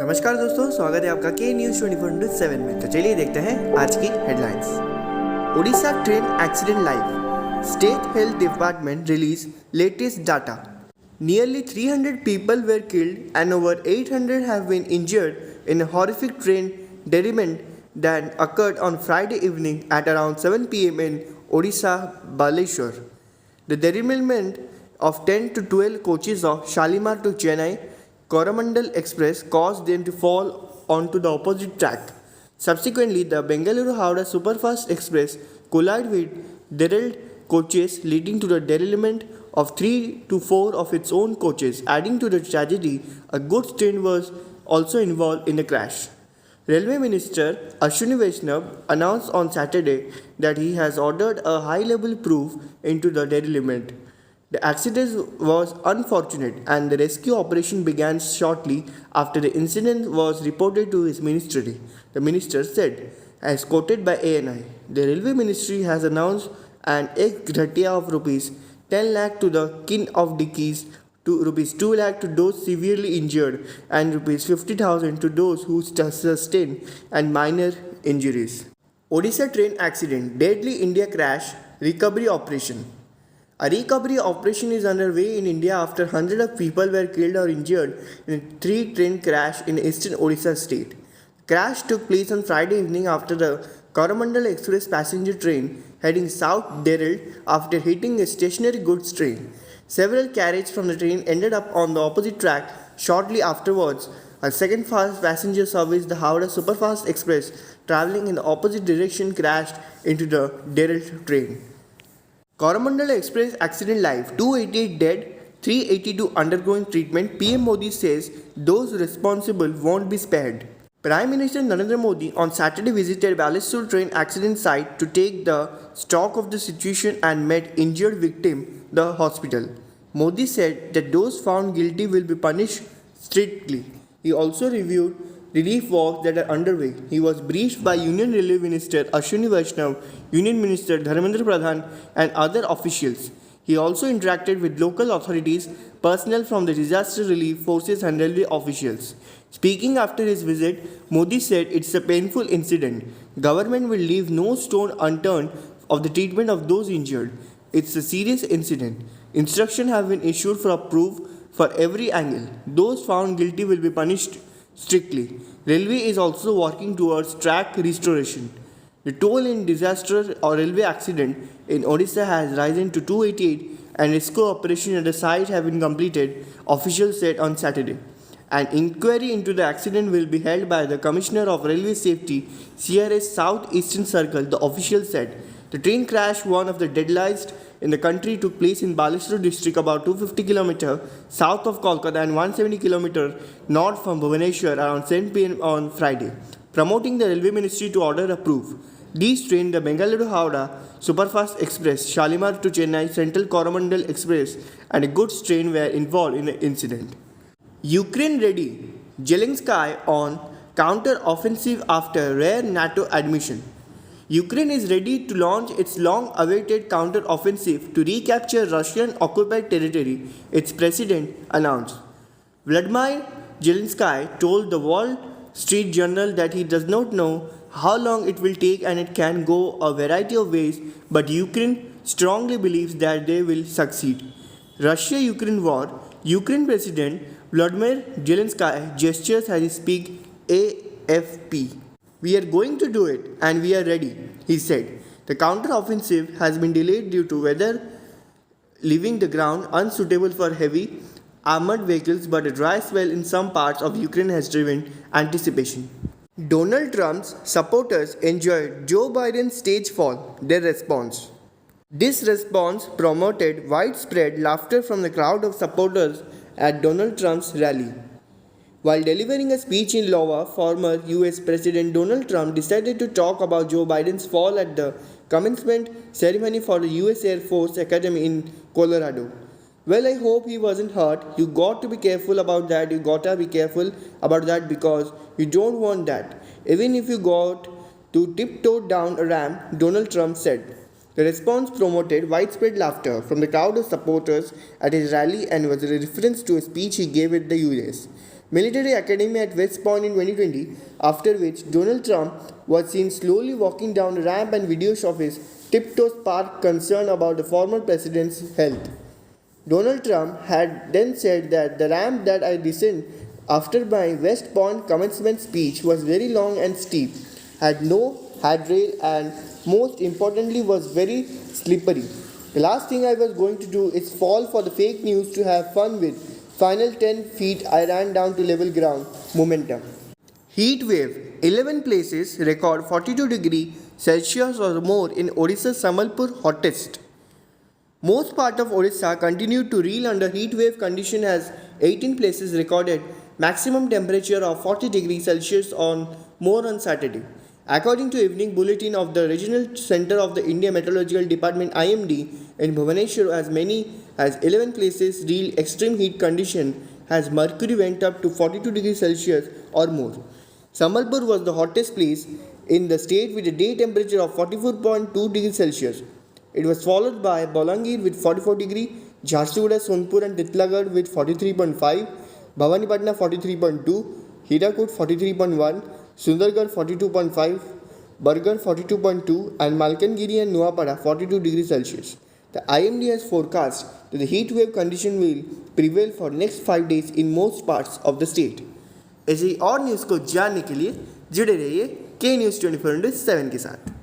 नमस्कार दोस्तों, स्वागत है आपका के न्यूज़ 24/7 में। तो चलिए देखते हैं आज की headlines. Odisha train accident live, state health department release latest data. Nearly 300 people were killed and over 800 have been injured in a horrific train derailment that occurred on Friday evening at around 7 p.m. in Odisha, Balasore. The derailment of 10 to 12 coaches of Shalimar to Chennai Coromandel Express caused them to fall onto the opposite track. Subsequently, the Bengaluru-Howrah Superfast Express collided with derailed coaches, leading to the derailment of 3 to 4 of its own coaches. Adding to the tragedy, a goods train was also involved in the crash. Railway Minister Ashwini Vaishnav announced on Saturday that he has ordered a high-level probe into the derailment. The accident was unfortunate and the rescue operation began shortly after the incident was reported to his ministry, the minister said, as quoted by ANI. The Railway Ministry has announced an ex gratia of rupees 10 lakh to the kin of deceased, to rupees 2 lakh to those severely injured and rupees 50,000 to those who sustained and minor injuries. Odisha train accident, deadly India crash, recovery operation. A recovery operation is underway in India after hundreds of people were killed or injured in a three-train crash in eastern Odisha state. The crash took place on Friday evening after the Coromandel Express passenger train heading south derailed after hitting a stationary goods train. Several carriages from the train ended up on the opposite track shortly afterwards. A second fast passenger service, the Howrah Superfast Express, traveling in the opposite direction, crashed into the derailed train. Coromandel Express accident live, 288 dead, 382 undergoing treatment. PM Modi says those responsible won't be spared. Prime Minister Narendra Modi on Saturday visited Balasore train accident site to take the stock of the situation and met injured victim the hospital. Modi said that those found guilty will be punished strictly. He also reviewed relief works that are underway. He was briefed by Union Railway Minister Ashwini Vaishnav, Union Minister Dharmendra Pradhan and other officials. He also interacted with local authorities, personnel from the disaster relief forces and railway officials. Speaking after his visit, Modi said it's a painful incident. Government will leave no stone unturned of the treatment of those injured. It's a serious incident. Instructions have been issued for approve for every angle. Those found guilty will be punished strictly. Railway is also working towards track restoration. The toll in disaster or railway accident in Odisha has risen to 288 and rescue operations at the site have been completed, officials said on Saturday. An inquiry into the accident will be held by the Commissioner of Railway Safety, CRS South Eastern Circle, the official said. The train crash, one of the deadliest in the country, took place in Balasore district about 250 km south of Kolkata and 170 km north from Bhubaneswar around 7 p.m. on Friday, promoting the Railway Ministry to order a proof. These trains, the Bengaluru-Howrah Superfast Express, Shalimar to Chennai Central Coromandel Express and a goods train were involved in the incident. Ukraine ready, Zelensky on counter-offensive after rare NATO admission. Ukraine is ready to launch its long-awaited counter-offensive to recapture Russian-occupied territory, its president announced. Vladimir Zelensky told the Wall Street Journal that he does not know how long it will take and it can go a variety of ways, but Ukraine strongly believes that they will succeed. Russia-Ukraine war, Ukraine President Vladimir Zelensky gestures as he speaks AFP. We are going to do it and we are ready, he said. The counter-offensive has been delayed due to weather, leaving the ground unsuitable for heavy armored vehicles, but a dry spell in some parts of Ukraine has driven anticipation. Donald Trump's supporters enjoyed Joe Biden's stage fall, their response. This response promoted widespread laughter from the crowd of supporters at Donald Trump's rally. While delivering a speech in Iowa, former US President Donald Trump decided to talk about Joe Biden's fall at the commencement ceremony for the US Air Force Academy in Colorado. Well, I hope he wasn't hurt. You got to be careful about that. You gotta be careful about that because you don't want that. Even if you got to tiptoe down a ramp, Donald Trump said. The response promoted widespread laughter from the crowd of supporters at his rally and was a reference to a speech he gave at the US. military academy at West Point in 2020, after which Donald Trump was seen slowly walking down a ramp and videos of his tiptoe sparked concern about the former president's health. Donald Trump had then said that the ramp that I descended after my West Point commencement speech was very long and steep, had no handrail, and most importantly was very slippery. The last thing I was going to do is fall for the fake news to have fun with. Final 10 feet I ran down to level ground. Momentum. Heat wave. 11 places record 42 degrees Celsius or more in Odisha's Sambalpur hottest. Most part of Odisha continued to reel under heat wave condition as 18 places recorded maximum temperature of 40 degrees Celsius or more on Saturday. According to evening bulletin of the Regional Center of the India Meteorological Department IMD in Bhubaneswar, as many as 11 places real extreme heat condition as mercury went up to 42 degrees Celsius or more. Sambalpur was the hottest place in the state with a day temperature of 44.2 degrees Celsius. It was followed by Bolangir with 44 degrees, Jharsuguda, Sonpur and Titlagarh with 43.5, Bhavanipatna 43.2, Hirakud 43.1, Sundargarh 42.5, Bargarh 42.2 and Malkangiri and Nuapada 42 degrees Celsius. The IMD has forecast that the heat wave condition will prevail for next 5 days in most parts of the state. ऐसी और news को जानने के लिए जुड़े रहिए के news 24/7 के साथ.